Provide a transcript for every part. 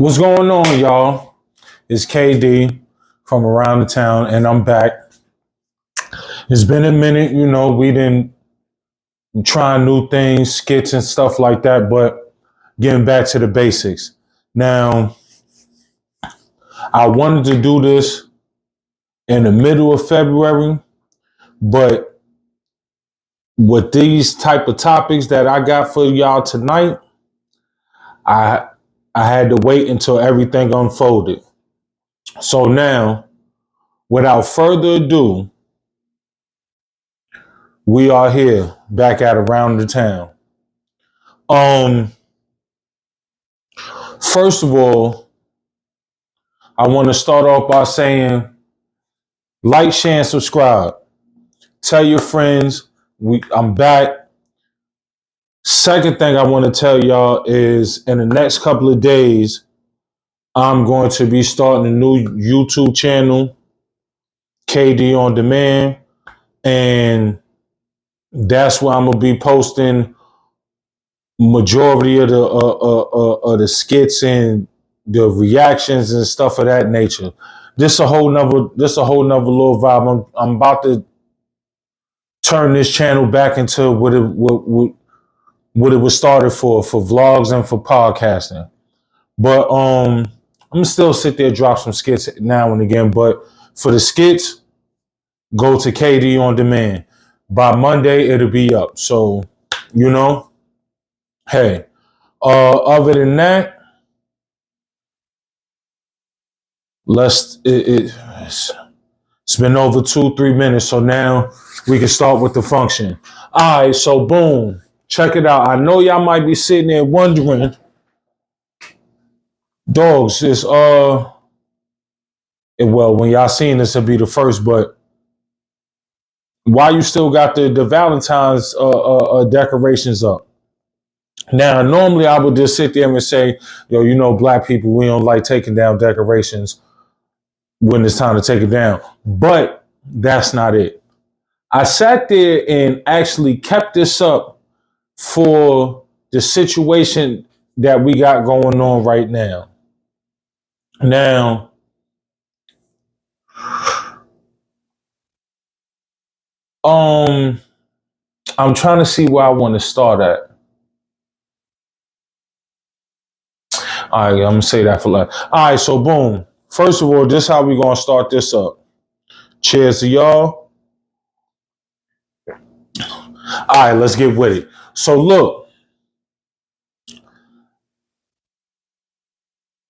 What's going on, y'all? It's KD from around the town, and I'm back. It's been a minute, we didn't try new things, skits and stuff like that, but getting back to the basics. Now, I wanted to do this in the middle of February, but with these type of topics that I got for y'all tonight, I had to wait until everything unfolded. So now, without further ado, we are here back at Around the Town. First of all, I want to start off by saying like, share, and subscribe. Tell your friends I'm back. Second thing I want to tell y'all is in the next couple of days, I'm going to be starting a new YouTube channel, KD On Demand, and that's where I'm gonna be posting majority of the skits and the reactions and stuff of that nature. This a whole nother little vibe. I'm about to turn this channel back into what it was started for vlogs and for podcasting. But I'm gonna still sit there, drop some skits now and again. But for the skits, go to KD On Demand. By Monday, it'll be up. So, hey. Other than that, it's been over 2-3 minutes. So now we can start with the function. All right. So boom, check it out. I know y'all might be sitting there wondering, dogs, well, when y'all seen this, it'll be the first, but why you still got the Valentine's decorations up? Now, normally I would just sit there and say, black people, we don't like taking down decorations when it's time to take it down. But that's not it. I sat there and actually kept this up for the situation that we got going on right now. Now, I'm trying to see where I want to start at. All right, I'm going to say that for life. All right, so boom. First of all, this is how we're going to start this up. Cheers to y'all. All right, let's get with it. So look,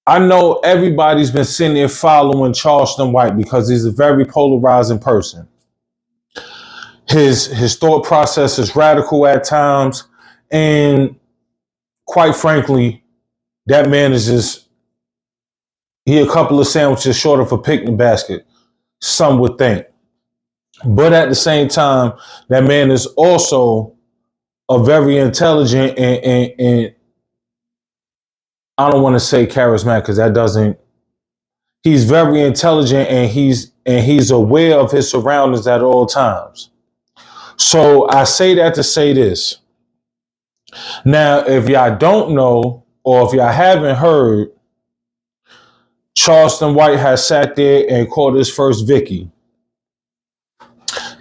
I know everybody's been sitting there following Charleston White because he's a very polarizing person. His thought process is radical at times, and quite frankly, that man is just, he a couple of sandwiches short of a picnic basket, some would think. But at the same time, that man is also a very intelligent and I don't want to say charismatic because that doesn't, he's very intelligent and he's aware of his surroundings at all times. So I say that to say this. Now, if y'all don't know, or if y'all haven't heard, Charleston White has sat there and called his first Vicky.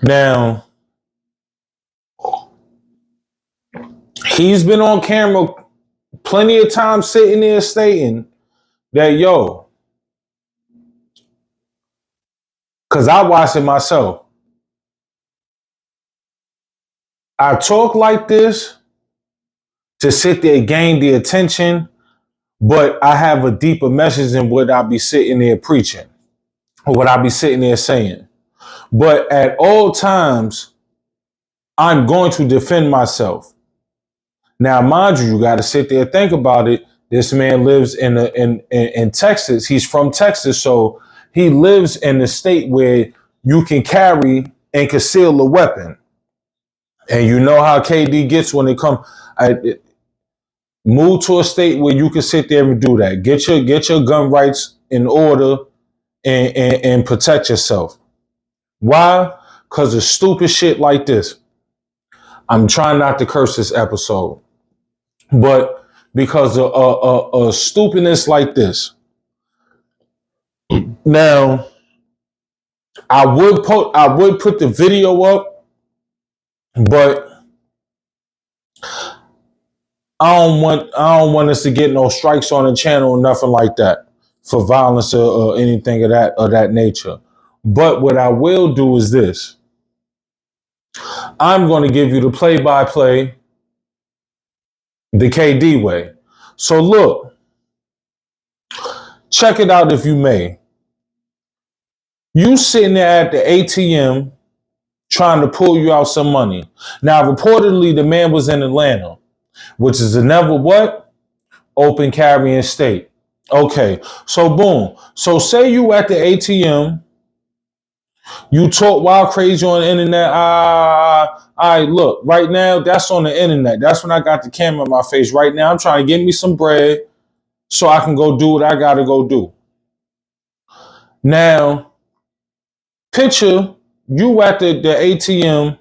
Now, he's been on camera plenty of times sitting there stating that, because I watched it myself. I talk like this to sit there and gain the attention, but I have a deeper message than what I be sitting there preaching or what I be sitting there saying. But at all times, I'm going to defend myself. Now, mind you, you got to sit there and think about it. This man lives in Texas. He's from Texas, so he lives in a state where you can carry and conceal a weapon. And you know how KD gets when it comes. Move to a state where you can sit there and do that. Get your gun rights in order and protect yourself. Why? Because of stupid shit like this. I'm trying not to curse this episode. But because of stupidness like this. Now, I would put the video up, but I don't want us to get no strikes on the channel or nothing like that for violence or anything of that nature. But what I will do is this. I'm going to give you the play-by-play the KD way. So look, check it out if you may. You sitting there at the ATM trying to pull you out some money. Now, reportedly, the man was in Atlanta, which is another what? Open carrying state. Okay, so boom. So say you at the ATM, you talk wild crazy on the internet. All right, look, right now, that's on the internet. That's when I got the camera in my face. Right now, I'm trying to get me some bread so I can go do what I got to go do. Now, picture you at the ATM.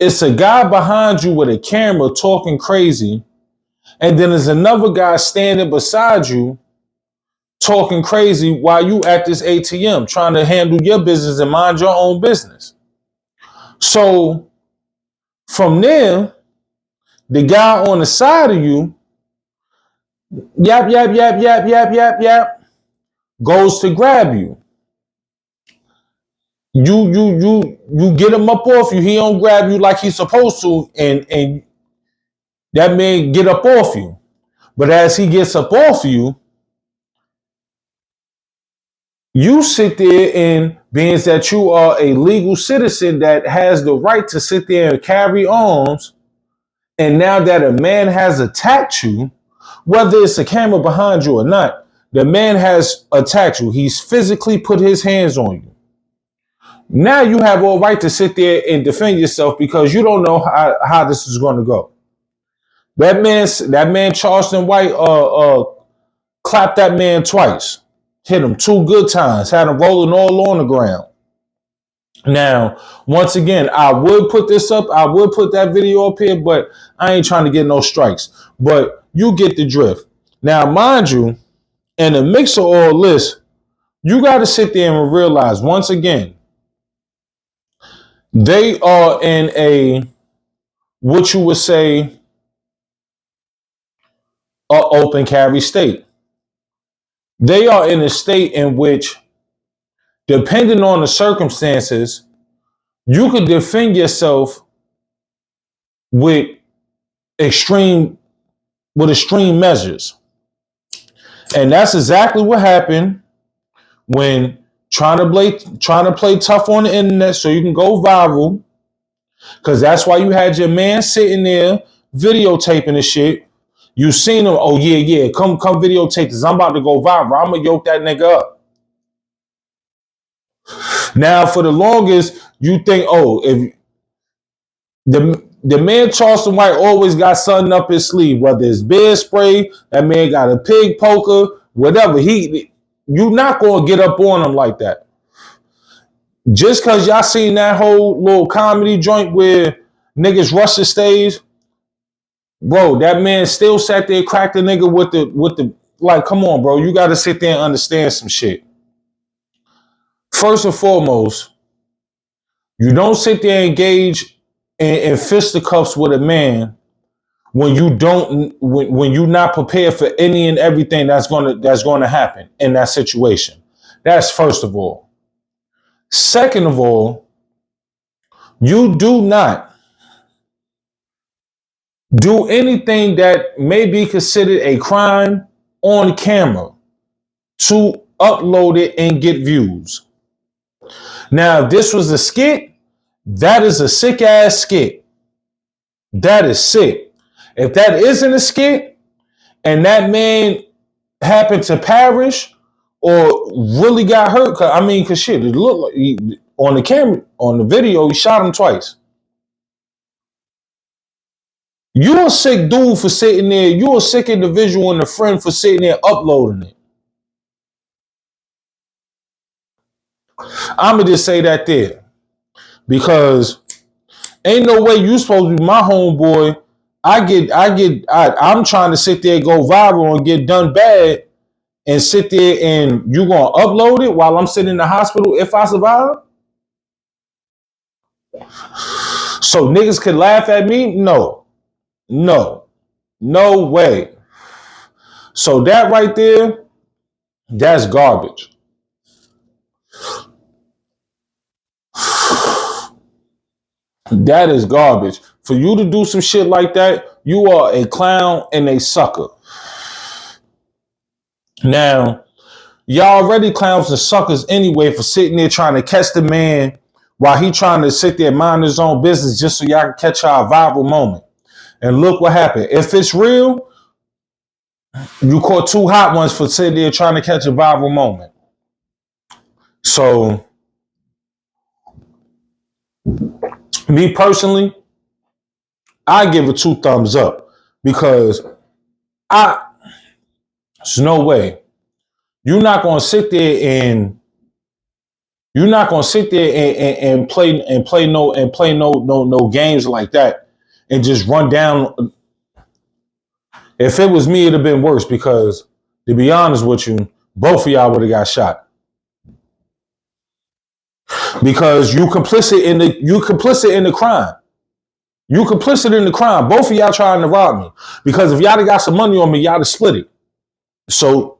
It's a guy behind you with a camera talking crazy. And then there's another guy standing beside you talking crazy while you at this ATM trying to handle your business and mind your own business. So from there, the guy on the side of you, yap, goes to grab you. You get him up off you. He don't grab you like he's supposed to, and that man get up off you. But as he gets up off you, you sit there and being that you are a legal citizen that has the right to sit there and carry arms, and now that a man has attacked you, whether it's a camera behind you or not, the man has attacked you. He's physically put his hands on you. Now you have all right to sit there and defend yourself because you don't know how this is going to go. That man Charleston White clapped that man twice. Hit him 2 good times. Had him rolling all on the ground. Now, once again, I would put this up. I would put that video up here, but I ain't trying to get no strikes. But you get the drift. Now, mind you, in the mix of all this, you got to sit there and realize, once again, they are in a, what you would say, a open carry state. They are in a state in which, depending on the circumstances, you could defend yourself with extreme measures. And that's exactly what happened when trying to play tough on the internet so you can go viral. Because that's why you had your man sitting there videotaping the shit. You seen him, oh yeah, come videotape this. I'm about to go viral. I'm gonna yoke that nigga up. Now, for the longest, you think, oh, if the man Charleston White always got something up his sleeve, whether it's bear spray, that man got a pig poker, whatever. You not gonna get up on him like that. Just cause y'all seen that whole little comedy joint where niggas rush the stage, bro, that man still sat there, cracked the nigga with the like, come on, bro, you gotta sit there and understand some shit. First and foremost, you don't sit there and engage in fisticuffs with a man when you're not prepared for any and everything that's gonna happen in that situation. That's first of all. Second of all, you do not do anything that may be considered a crime on camera to upload it and get views. Now, if this was a skit, that is a sick ass skit. That is sick. If that isn't a skit and that man happened to perish or really got hurt, cause shit, it looked like on the camera, on the video, he shot him twice. You're a sick dude for sitting there. You're a sick individual and a friend for sitting there uploading it. I'ma just say that there. Because ain't no way you supposed to be my homeboy I'm trying to sit there, go viral and get done bad and sit there and you gonna upload it while I'm sitting in the hospital if I survive? So niggas could laugh at me? No, no, no way. So that right there, that's garbage. That is garbage. For you to do some shit like that, you are a clown and a sucker. Now, y'all already clowns and suckers anyway for sitting there trying to catch the man while he trying to sit there and mind his own business just so y'all can catch our viral moment. And look what happened. If it's real, you caught two hot ones for sitting there trying to catch a viral moment. So, me personally, I give it 2 thumbs up because there's no way you're not gonna sit there and play no games like that and just run down. If it was me, it'd have been worse because, to be honest with you, both of y'all would have got shot. Because you complicit in the crime. You complicit in the crime. Both of y'all trying to rob me. Because if y'all got some money on me, y'all have split it. So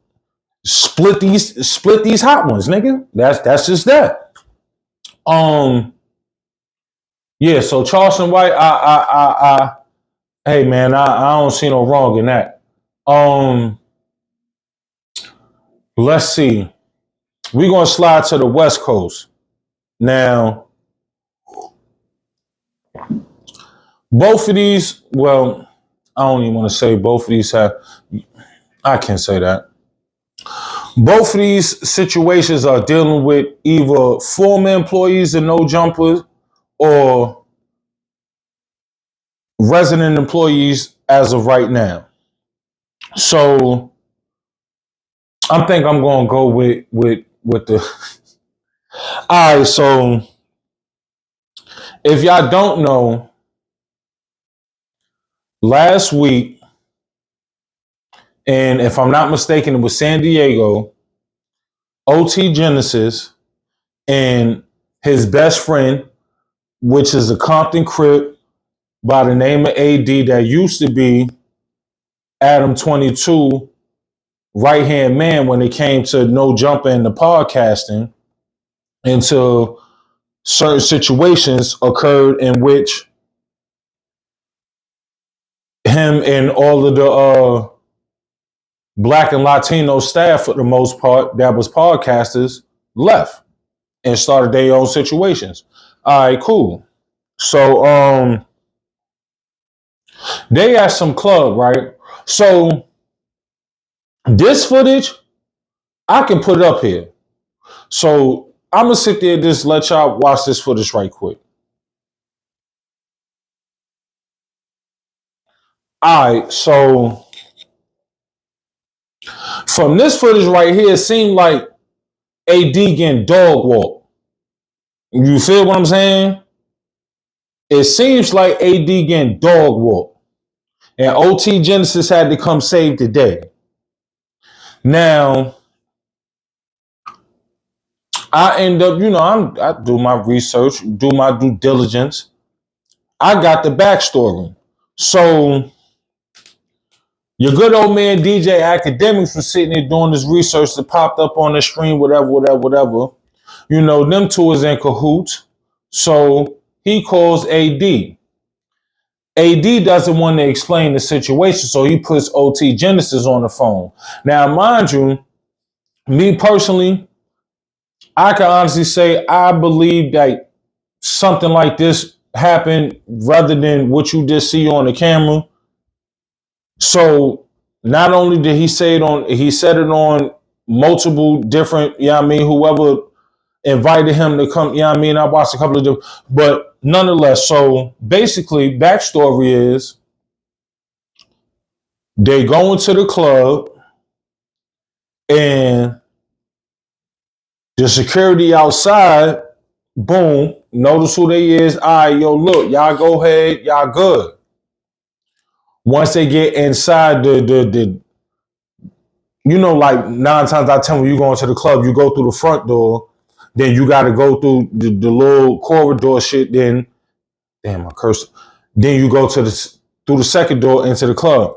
split these hot ones, nigga. That's just that. Yeah, so Charleston White, hey man, I don't see no wrong in that. Let's see. We're gonna slide to the West Coast. Now, both of these, well, I don't even want to say both of these have, I can't say that. Both of these situations are dealing with either former employees and no jumpers or resident employees as of right now. So I think I'm gonna go with the all right, so if y'all don't know, last week, and if I'm not mistaken, it was San Diego, OT Genesis and his best friend, which is a Compton Crip by the name of AD that used to be Adam 22 right-hand man when it came to no jumper in the podcasting, until certain situations occurred in which him and all of the Black and Latino staff, for the most part, that was podcasters, left and started their own situations. All right, cool. So they at some club, right? So this footage, I can put it up here. So I'm gonna sit there and just let y'all watch this footage right quick. All right, so from this footage right here, it seemed like AD getting dog walked. You feel what I'm saying? It seems like AD getting dog walked. And OT Genesis had to come save the day. Now, I end up, I do my research, do my due diligence. I got the backstory. So, your good old man DJ Academics was sitting there doing this research that popped up on the screen, whatever. Them two is in cahoots. So, he calls AD. AD doesn't want to explain the situation, so he puts OT Genesis on the phone. Now, mind you, me personally, I can honestly say I believe that something like this happened rather than what you just see on the camera. So not only did he said it on multiple different, whoever invited him to come, I watched a couple of different, but nonetheless, so basically backstory is they go into the club and the security outside, boom, notice who they is. All right, yo, look, y'all go ahead, y'all good. Once they get inside the you know, like 9 times out of 10 when you go into the club, you go through the front door, then you got to go through the little corridor shit. Then, damn, I cursed. Then you go to through the second door into the club.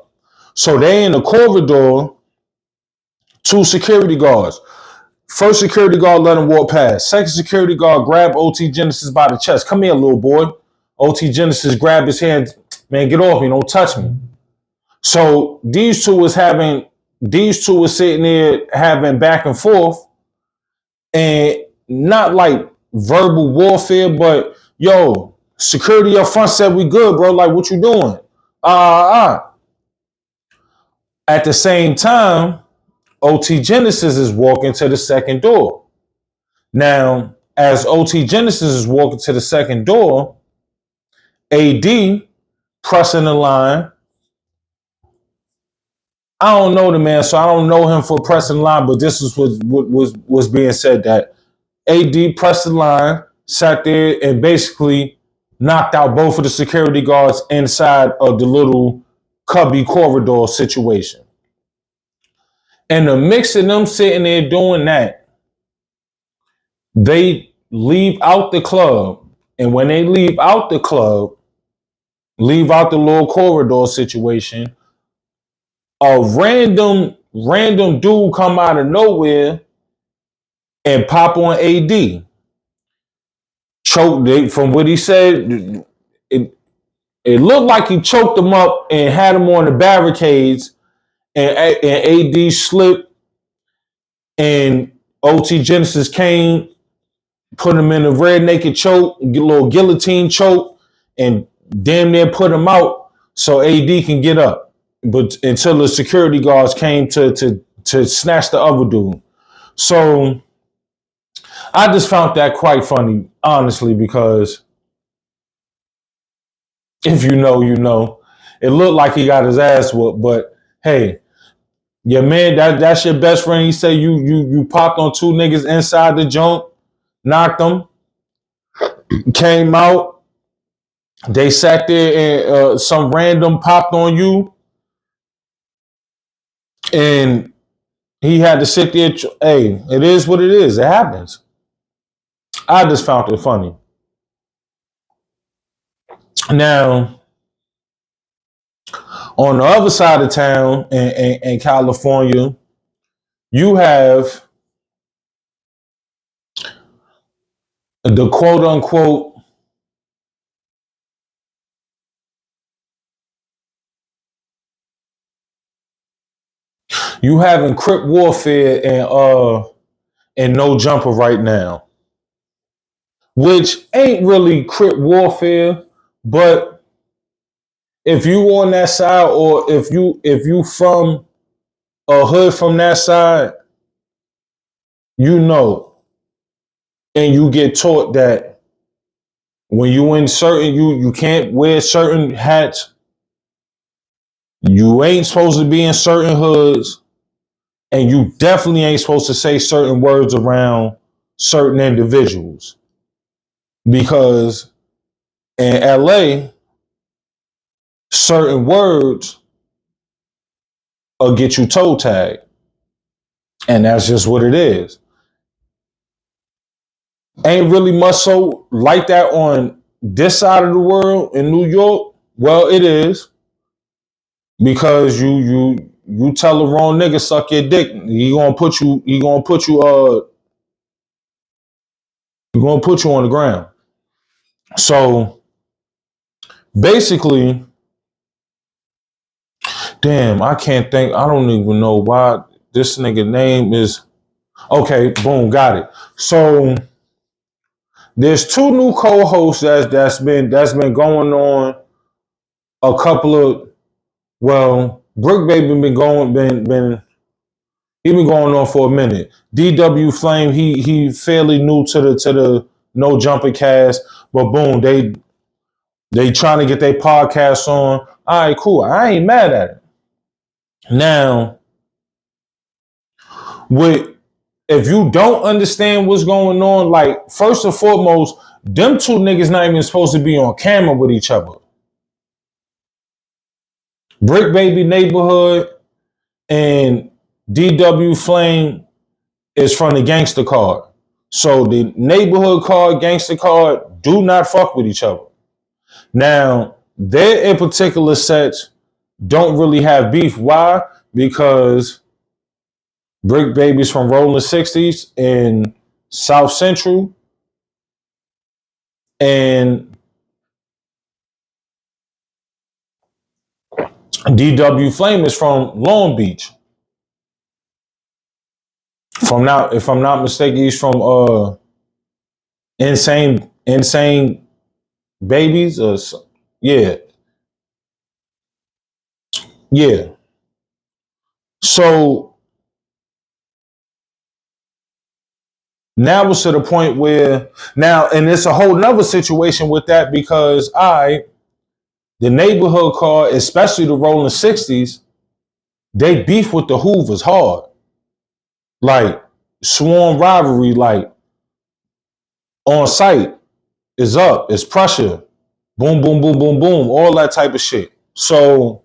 So they in the corridor, 2 security guards. First security guard let him walk past. Second security guard grabbed OT Genesis by the chest. Come here, little boy. OT Genesis grabbed his hand. Man, get off me. Don't touch me. So these two was sitting there having back and forth, and not like verbal warfare, but yo, security up front said we good, bro. Like, what you doing? At the same time, OT Genesis is walking to the second door. Now, as OT Genesis is walking to the second door, AD pressing the line. I don't know the man, so I don't know him for pressing the line, but this is what was being said, that AD pressed the line, sat there, and basically knocked out both of the security guards inside of the little cubby corridor situation. And the mix of them sitting there doing that, they leave out the club. And when they leave out the club, leave out the little corridor situation, a random dude come out of nowhere and pop on AD. Choked, from what he said, it looked like he choked him up and had him on the barricades, and AD slipped, and OT Genesis came, put him in a red naked choke, a little guillotine choke, and damn near put him out so AD can get up. But until the security guards came to snatch the other dude. So I just found that quite funny, honestly, because if you know, you know. It looked like he got his ass whooped, but hey, your man, that's your best friend. He said you popped on 2 niggas inside the joint, knocked them, came out. They sat there and some random popped on you, and he had to sit there. Hey, it is what it is. It happens. I just found it funny. Now, on the other side of town in California, you have the quote unquote you having Crip warfare and No Jumper right now, which ain't really Crip warfare, but if you on that side, or if you from a hood from that side, you know, and you get taught that when you in certain, you can't wear certain hats, you ain't supposed to be in certain hoods, and you definitely ain't supposed to say certain words around certain individuals, because in LA, certain words will get you toe tagged, and that's just what it is. Ain't really much so like that on this side of the world in New York. Well, it is, because you tell the wrong nigga suck your dick, he gonna put you on the ground. So basically, damn, I can't think. I don't even know why this nigga name is. Okay, boom, got it. So there's 2 new co-hosts that's been going on a couple of, well, Brick Baby been going on for a minute. DW Flame, he fairly new to the No Jumper cast, but boom, they trying to get their podcast on. All right, cool. I ain't mad at it. Now, if you don't understand what's going on, like, first and foremost, them 2 niggas not even supposed to be on camera with each other. Brick Baby neighborhood and DW Flame is from the gangster card. So the neighborhood card, gangster card, do not fuck with each other. Now, their in particular sets don't really have beef. Why? Because Brick Baby's from Rolling 60s in South Central, and DW Flame is from Long Beach. If I'm not mistaken, he's from Insane Babies or yeah, yeah. So now it's to the point where now, and it's a whole nother situation with that because the neighborhood car, especially the Rolling 60s, they beef with the Hoovers hard. Like sworn rivalry, like on site is up, it's pressure, boom, boom, boom, boom, boom, all that type of shit. So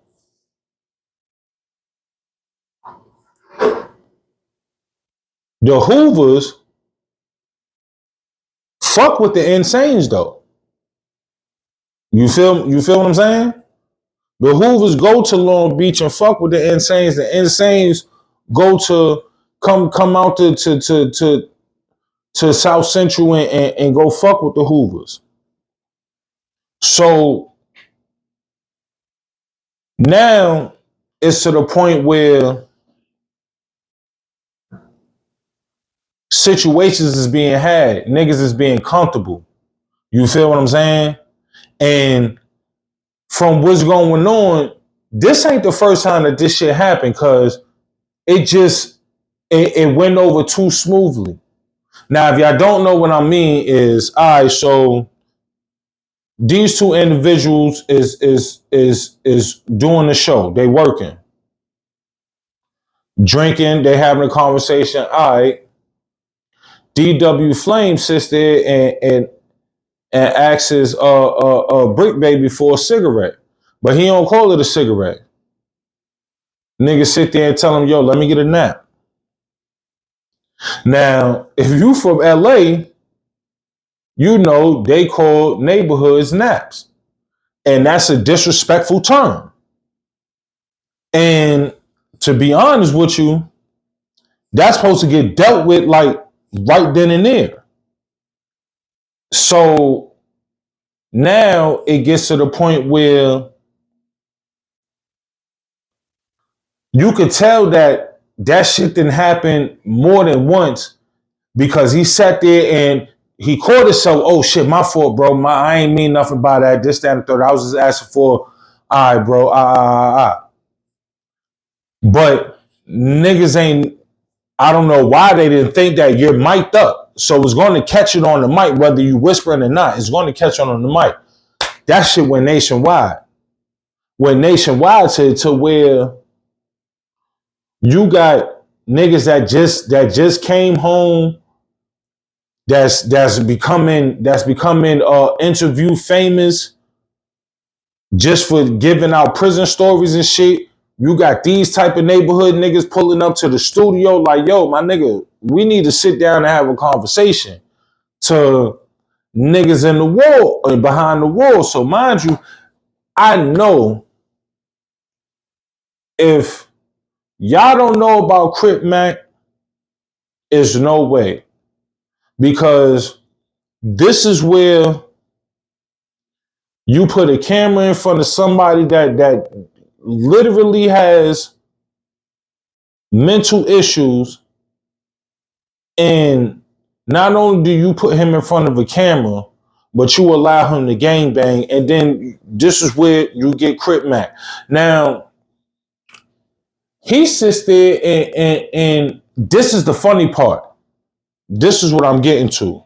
the Hoovers fuck with the Insanes though. You feel what I'm saying? The Hoovers go to Long Beach and fuck with the Insanes. The Insanes go to come out to South Central and go fuck with the Hoovers. So now it's to the point where situations is being had, niggas is being comfortable. You feel what I'm saying? And from what's going on, this ain't the first time that this shit happened because it went over too smoothly. Now, if y'all don't know what I mean, is all right. So these two individuals is doing the show. They working, drinking. They having a conversation. All right. DW Flame sits there and asks his Brick Baby for a cigarette, but he don't call it a cigarette. Niggas sit there and tell him, "Yo, let me get a nap." Now, if you from LA, you know they call neighborhoods naps. And that's a disrespectful term. And to be honest with you, that's supposed to get dealt with like right then and there. So now it gets to the point where you could tell that that shit didn't happen more than once because he sat there and he caught himself, oh shit, my fault, bro. I ain't mean nothing by that, this, that, and the third. I was just asking for, all right, bro, But niggas ain't, I don't know why they didn't think that you're mic'd up. So it's going to catch it on the mic, whether you whispering or not. It's going to catch on the mic. That shit went nationwide. Went nationwide to where you got niggas that just came home that's becoming interview famous just for giving out prison stories and shit. You got these type of neighborhood niggas pulling up to the studio like, yo, my nigga, we need to sit down and have a conversation. To niggas in the wall or behind the wall. So mind you, I know if y'all don't know about Crip Mac, there's no way. Because this is where you put a camera in front of somebody that literally has mental issues, and not only do you put him in front of a camera, but you allow him to gangbang, and then this is where you get Crip Mac. Now, he sits there and this is the funny part. This is what I'm getting to.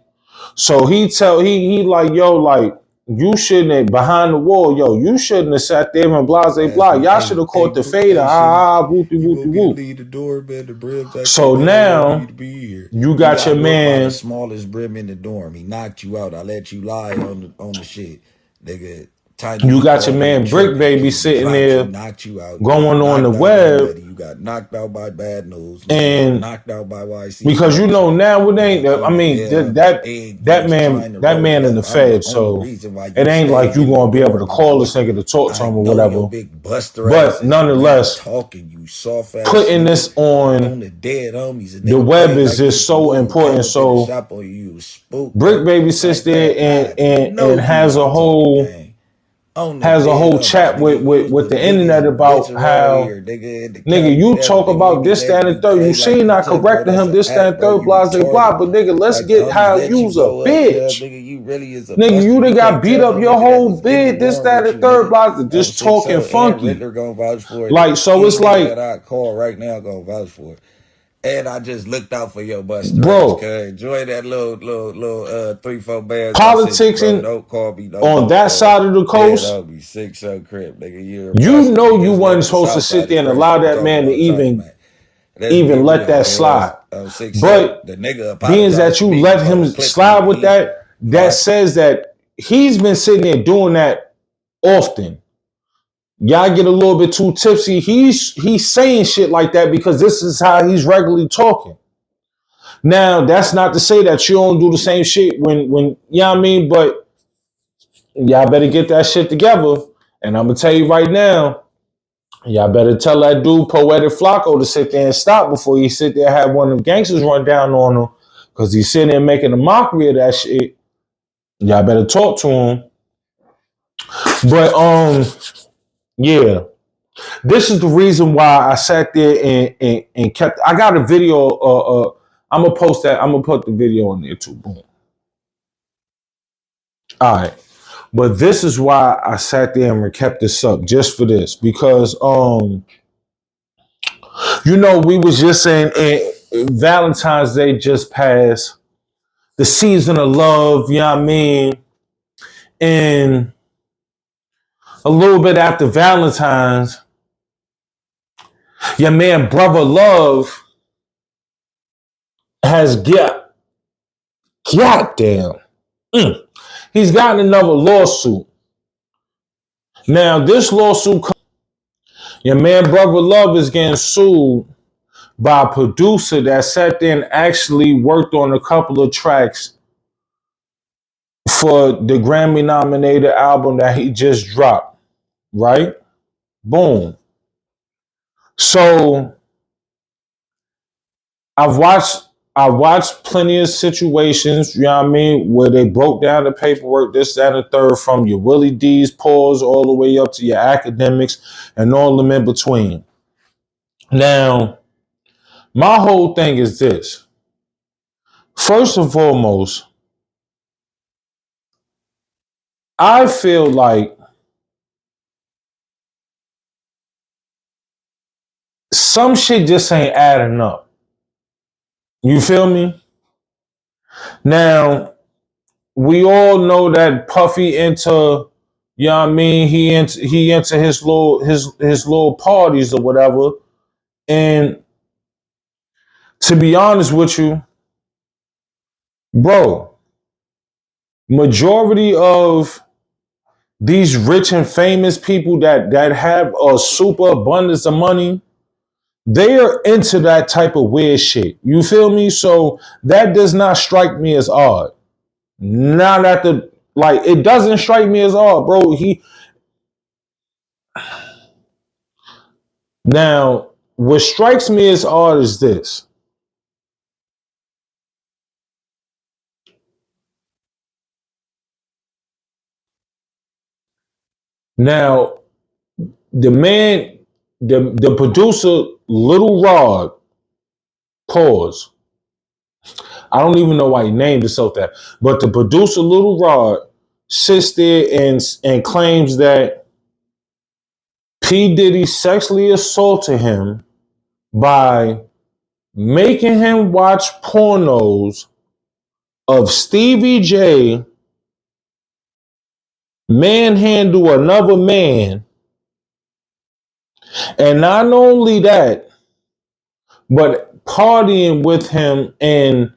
So he like, yo, like, you shouldn't have, behind the wall, yo, you shouldn't have sat there and blase blah. Y'all should have caught the fader. Whoopty whoopty whoop. Leave the door, man. The brim back. So now you got your man. The smallest brim in the dorm. He knocked you out. I let you lie on the shit, nigga. Time You you got your called me man Brick tripping, Baby P. sitting Dropped you, there knocked you out. You got going on the knocked out by web, Letty. You got knocked out by Bad News. Nigga, you got and knocked out by YC because you know Culture. now it ain't. Nigga, I on the mean dead that everything was trying to that roll man in the together. I'm the Fed, only so reason why it you ain't like stayed you in the gonna be able door, to my call this boy. nigga to talk to I him or know your whatever. big buster ass But is not nonetheless, talking, you soft ass putting nigga. this on On the dead homies, a the nigga web played is like just this. so You even important. came up in the So shop on you was spooked Brick up. Baby sits Like, there fam, I know and you has a not talking, whole gang. On the dead homies, chat nigga. You was with the the internet biggest bitch about around how, here, nigga, in the nigga, county, you whatever, talk nigga. We about be this, that, letting and you third. You play like seen you I tough, bro. corrected That's him, an this, that, act, and bro. third, You blase, retarded. blah. But nigga, let's Like the get homies how let you you's a go up, cuz, bitch. nigga. You really is a Nigga, buster. you You done got can't beat tell up no your nigga that whole was in the bid, this, dorm that, with and you, third, nigga. blase, On just 6 talking and funky. Riddler gonna vouch for it, Like, nigga. so Any it's nigga like, that I call right now gonna vouch for it. And I just looked out for your buster ass, cuz. bro, Enjoy that little 3-4 bands I sent you, politics bro. in Don't call me no on more, that cuz. side of the Dead coast, on me, 6 crib, nigga. You're a you buster. know you Just wasn't like the supposed to south sit side there and express allow you that talk man to about Charlemagne. Let's be even let real, that cuz. slide. 6 But the nigga being apologized that to you me let before him the clip slide even with leaked. that, that Huh? says that he's been sitting there doing that often. Y'all get a little bit too tipsy. He's saying shit like that because this is how he's regularly talking. Now, that's not to say that you don't do the same shit when you know what I mean, but y'all better get that shit together. And I'm gonna tell you right now, y'all better tell that dude Poetic Flacco to sit there and stop before he sit there and have one of them gangsters run down on him. Cause he's sitting there making a mockery of that shit. Y'all better talk to him. But yeah. This is the reason why I sat there and kept. I got a video. I'm gonna post that. I'm gonna put the video on there too. Boom. All right. But this is why I sat there and kept this up just for this because we was just saying Valentine's Day just passed, the season of love. You know what I mean? And a little bit after Valentine's, your man Brother Love has goddamn. He's gotten another lawsuit. Now, this lawsuit, your man Brother Love is getting sued by a producer that sat there and actually worked on a couple of tracks for the Grammy nominated album that he just dropped, right? Boom. So I've watched plenty of situations, you know what I mean, where they broke down the paperwork, this, that, and the third, from your Willie D's pause all the way up to your academics and all them in between. Now, my whole thing is this. First and foremost, I feel like some shit just ain't adding up. You feel me? Now, we all know that Puffy into, you know what I mean, he into his little parties or whatever. And to be honest with you, bro, majority of these rich and famous people that have a super abundance of money, they are into that type of weird shit. You feel me? So that does not strike me as odd. Not at the it doesn't strike me as odd, bro. Now, what strikes me as odd is this. Now, the man, the producer, Little Rod, pause. I don't even know why he named himself that. But the producer, Little Rod, sits there and claims that P. Diddy sexually assaulted him by making him watch pornos of Stevie J manhandle another man. And not only that, but partying with him and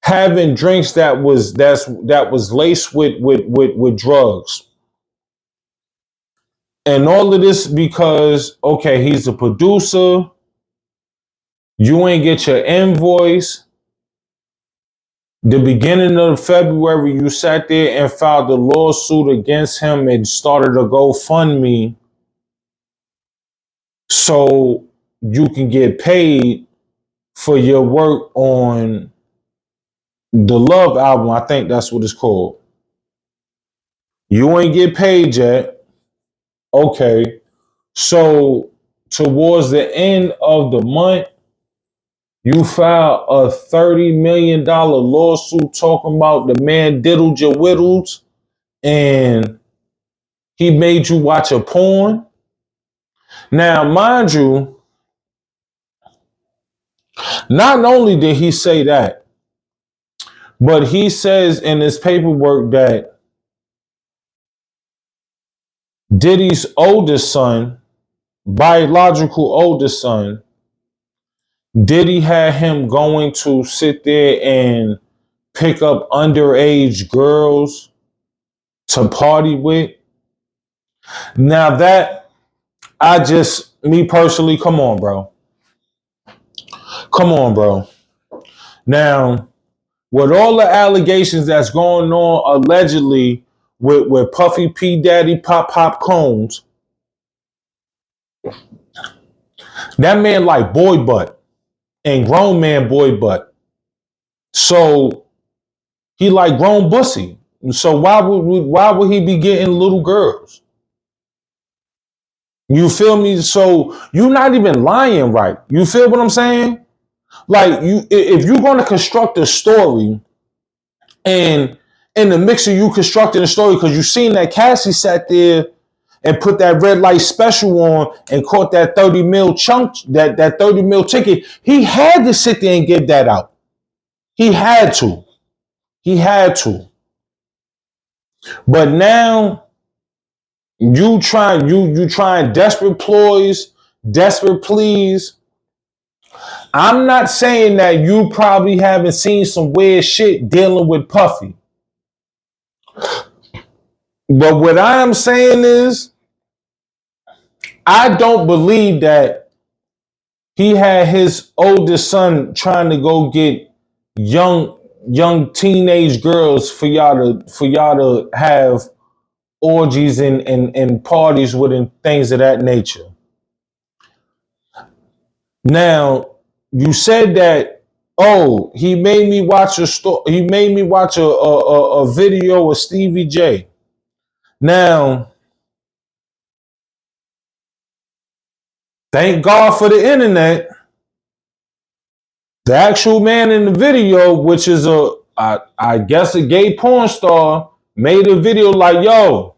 having drinks that was laced with drugs. And all of this because, okay, he's a producer. You ain't get your invoice. The beginning of February, you sat there and filed a lawsuit against him and started a GoFundMe so you can get paid for your work on the Love album. I think that's what it's called. You ain't get paid yet. Okay. So towards the end of the month, you filed a $30 million lawsuit talking about the man diddled your whittles and he made you watch a porn. Now, mind you, not only did he say that, but he says in his paperwork that Diddy's oldest son, biological oldest son, Diddy had him going to sit there and pick up underage girls to party with. Now that me personally, come on, bro. Come on, bro. Now, with all the allegations that's going on allegedly with Puffy P.DIDDY Pop Combs, that man like boy butt and grown man boy butt. So he like grown bussy. So why would he be getting little girls? You feel me? So you're not even lying right. You feel what I'm saying? Like if you're going to construct a story, and in the mix of you constructing a story, because you seen that Cassie sat there and put that red light special on and caught that 30 mil chunk, that 30 mil ticket, he had to sit there and get that out. He had to. He had to. But now you trying desperate ploys, desperate pleas. I'm not saying that you probably haven't seen some weird shit dealing with Puffy. But what I am saying is, I don't believe that he had his oldest son trying to go get young teenage girls for y'all to have orgies and parties with and things of that nature. Now, you said that, oh, he made me watch a video of Stevie J. Now, thank God for the internet. The actual man in the video, which is I guess a gay porn star, made a video like, yo,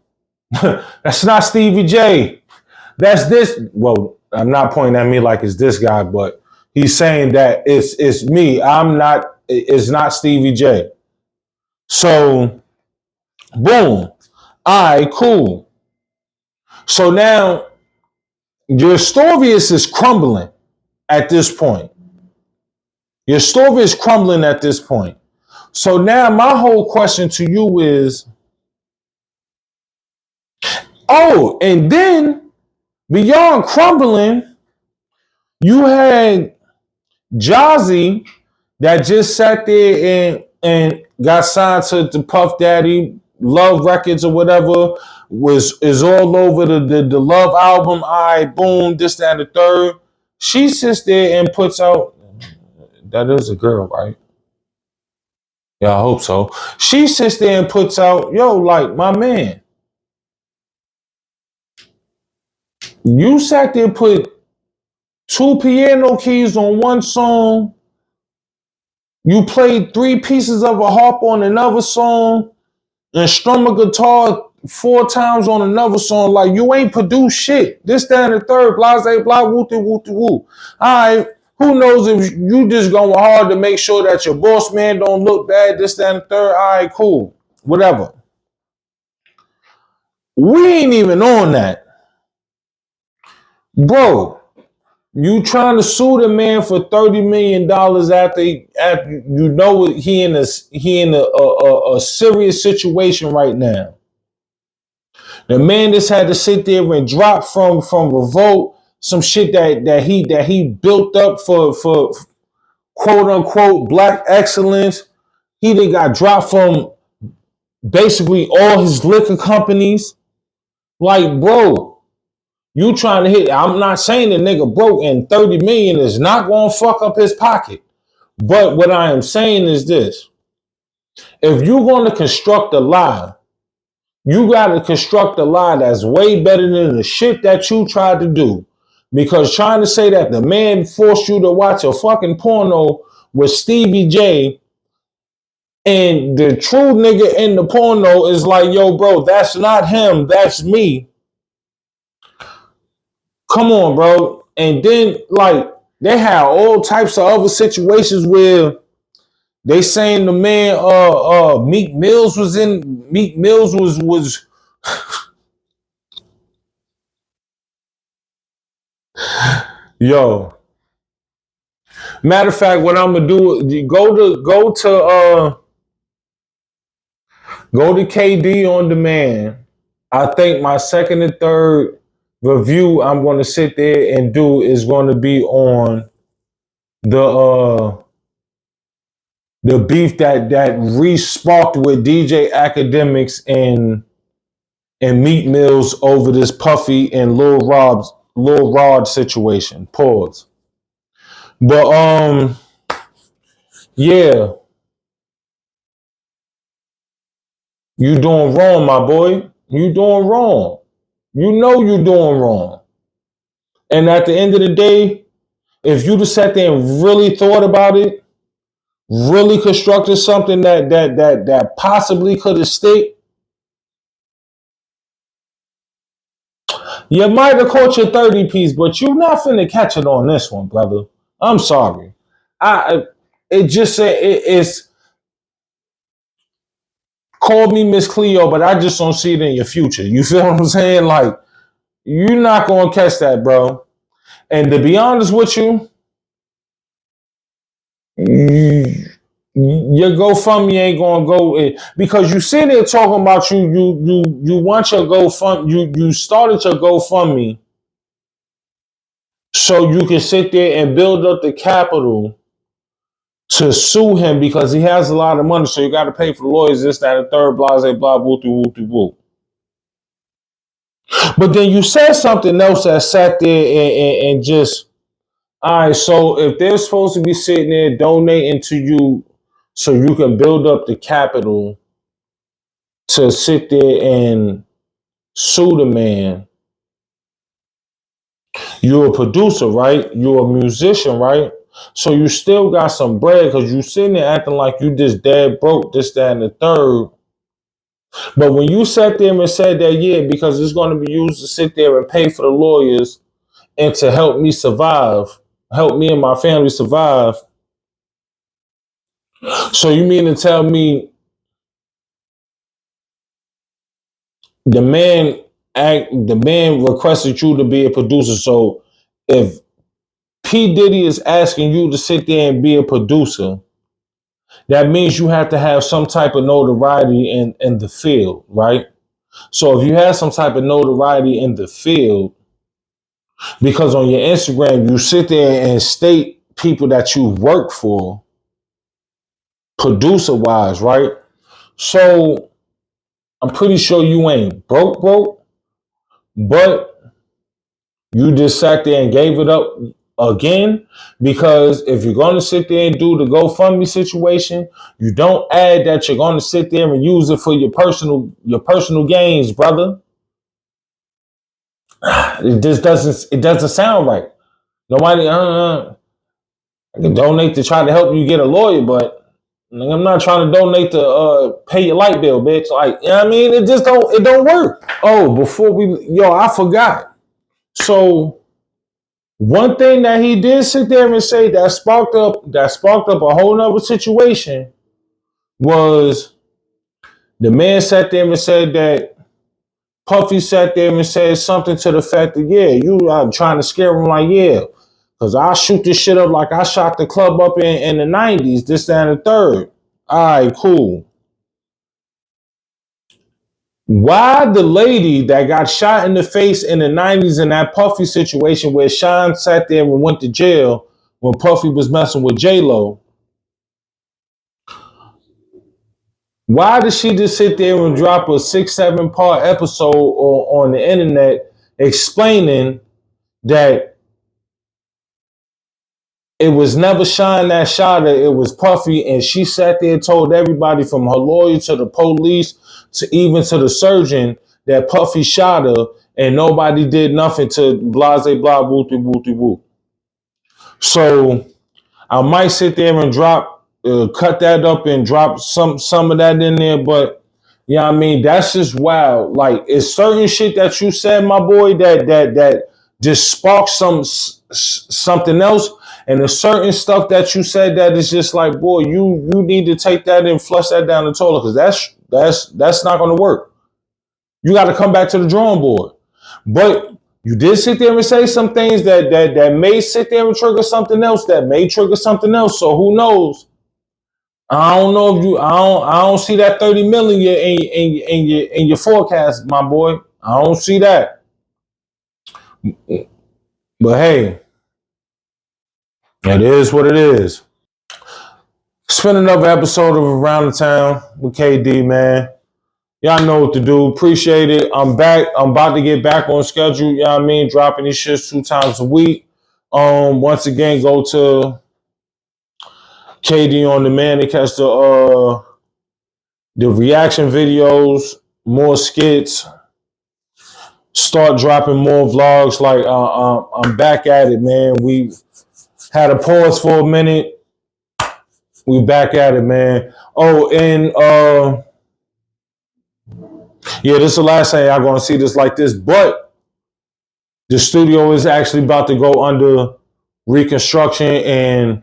that's not Stevie J. That's this. Well, I'm not pointing at me like it's this guy, but he's saying that it's me. It's not Stevie J. So, boom. All right, cool. So now your story is crumbling at this point. Your story is crumbling at this point. So now my whole question to you is, oh, and then beyond crumbling, you had Jazzy that just sat there and got signed to Puff Daddy, Love Records or whatever, is all over the Love album. All right, boom, this, that, and the third. She sits there and puts out, that is a girl, right? Yeah, I hope so. She sits there and puts out, yo, like, my man, you sat there and put 2 piano keys on one song. You played 3 pieces of a harp on another song and strum a guitar 4 times on another song. Like, you ain't produced shit. This, that, and the third, blah, blah, blah, woo-ty, woo-ty, woo. All right, who knows if you just going hard to make sure that your boss man don't look bad, this, that, and the third. All right, cool. Whatever. We ain't even on that. Bro, you trying to sue the man for $30 million after you know he in a serious situation right now. The man just had to sit there and drop from Revolt some shit that he built up for quote unquote black excellence. He then got dropped from basically all his liquor companies. Like, bro, you trying to hit. I'm not saying the nigga broke and 30 million is not gonna fuck up his pocket. But what I am saying is this. If you're gonna construct a lie, you gotta construct a lie that's way better than the shit that you tried to do. Because trying to say that the man forced you to watch a fucking porno with Stevie J and the true nigga in the porno is like, yo, bro, that's not him, that's me. Come on, bro. And then, like, they had all types of other situations where they saying the man, Meek Mills was yo. Matter of fact, what I'm gonna do, go to KD on demand. I think my second and third review I'm gonna sit there and do is gonna be on the beef that re-sparked with DJ Academics and Meat Mills over this Puffy and Lil Rod situation. Pause. But yeah, you doing wrong, my boy. You doing wrong. You know you doing wrong. And at the end of the day, if you just sat there and really thought about it, really constructed something that possibly could have stick, you might have caught your 30 piece, but you're not finna catch it on this one, brother. I'm sorry. It just said it's call me Miss Cleo, but I just don't see it in your future. You feel what I'm saying? Like, you're not gonna catch that, bro. And to be honest with you, your GoFundMe ain't gonna go in because you sit there talking about you want your GoFundMe, you started your GoFundMe so you can sit there and build up the capital to sue him because he has a lot of money, so you got to pay for the lawyers, this, that, and the third, blah, blah, blah, woo, woo. But then you said something else that sat there and just, all right, so if they're supposed to be sitting there donating to you so you can build up the capital to sit there and sue the man, you're a producer, right? You're a musician, right? So you still got some bread because you sitting there acting like you just dead broke, this, that, and the third. But when you sat there and said that, yeah, because it's going to be used to sit there and pay for the lawyers and to help me survive, help me and my family survive. So you mean to tell me the man requested you to be a producer. So if P. Diddy is asking you to sit there and be a producer, that means you have to have some type of notoriety in the field, right? So if you have some type of notoriety in the field, because on your Instagram, you sit there and state people that you work for, producer wise, right? So I'm pretty sure you ain't broke, but you just sat there and gave it up again, because if you're going to sit there and do the GoFundMe situation, you don't add that you're going to sit there and use it for your personal gains, brother. It just doesn't sound right. Nobody, I can donate to try to help you get a lawyer, but I'm not trying to donate to pay your light bill, bitch. Like, you know what I mean? It don't work. Oh, I forgot. So one thing that he did sit there and say that sparked up a whole nother situation was the man sat there and said that Puffy sat there and said something to the fact that, yeah, you are trying to scare him, like, yeah, because I'll shoot this shit up like I shot the club up in the 90s, this, that, and the third. All right, cool. Why the lady that got shot in the face in the 90s in that Puffy situation where Sean sat there and went to jail when Puffy was messing with J-Lo, why did she just sit there and drop a 6-7 part episode on the internet explaining that it was never Sean that shot her, it was Puffy, and she sat there and told everybody from her lawyer to the police to even to the surgeon that Puffy shot her, and nobody did nothing to blase blah wooty wooty woo. So I might sit there and cut that up and drop some of that in there, but you know what I mean? That's just wild. Like, it's certain shit that you said, my boy, that just sparks something else, and there's certain stuff that you said that is just like, boy, you need to take that and flush that down the toilet, because that's not going to work. You got to come back to the drawing board. But you did sit there and say some things that may sit there and trigger something else, that may trigger something else. So who knows? I don't know if I don't see that 30 million in your forecast, my boy. I don't see that. But hey, it is what it is. It's been another episode of Around the Town with KD, man. Y'all know what to do. Appreciate it. I'm back. I'm about to get back on schedule. You know what I mean? Dropping these shits 2 times a week. Once again, go to KD on Demand to catch the reaction videos, more skits. Start dropping more vlogs. Like I'm back at it, man. We had a pause for a minute. We back at it, man. Oh, and yeah, this is the last time y'all gonna see this like this, but the studio is actually about to go under reconstruction, and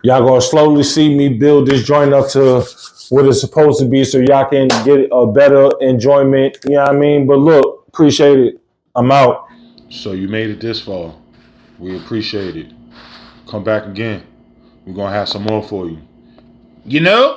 y'all gonna slowly see me build this joint up to what it's supposed to be, so y'all can get a better enjoyment. You know what I mean? But look, appreciate it. I'm out. So you made it this far. We appreciate it. Come back again. We're gonna have some more for you. You know?